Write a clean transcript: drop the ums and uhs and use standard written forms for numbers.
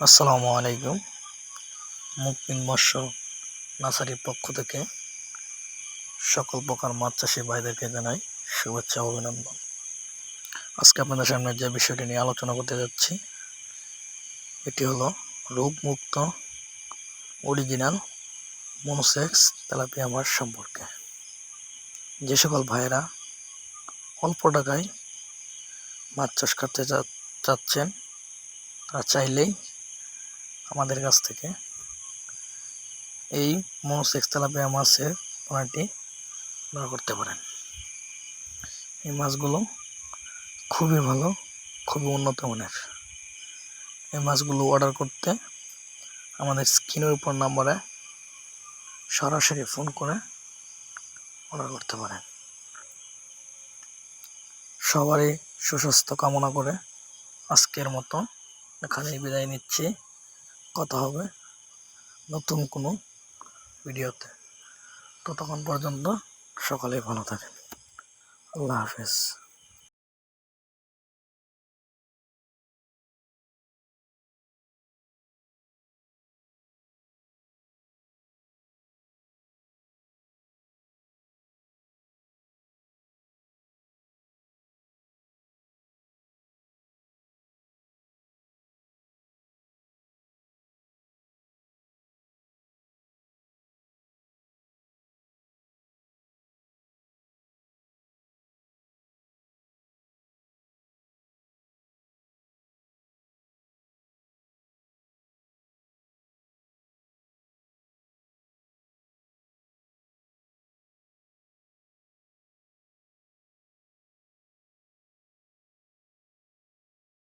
আসসালামু আলাইকুম। মুকমিন মৎস্য নার্সারির পক্ষ থেকে সকল প্রকার মাছ চাষি ভাইদেরকে জানাই শুভেচ্ছা ও অভিনন্দন। আজকে আপনাদের সামনে যে বিষয়টি নিয়ে আলোচনা করতে যাচ্ছি এটি হলো রোগমুক্ত অরিজিনাল মনোসেক্স তেলাপিয়া মাছ সম্পর্কে। যে সকল ভাইয়েরা অল্প টাকায় মাছ চাষ করতে চাচ্ছেন তারা চাইলেই আমাদের কাছ থেকে এই মনোসেক্স তেলাপিয়া মাছের পোনাটি অর্ডার করতে পারেন। এই মাছগুলো খুবই ভালো, খুবই উন্নত মানের। এই মাছগুলো অর্ডার করতে আমাদের স্ক্রিনের উপর নম্বরে সরাসরি ফোন করে অর্ডার করতে পারেন। সবারই সুস্বাস্থ্য কামনা করে আজকের মতো এখানেই বিদায় নিচ্ছি। কথা হবে নতুন কোনো ভিডিওতে। ততক্ষণ পর্যন্ত সকলেই ভালো থাকেন। আল্লাহ হাফেজ।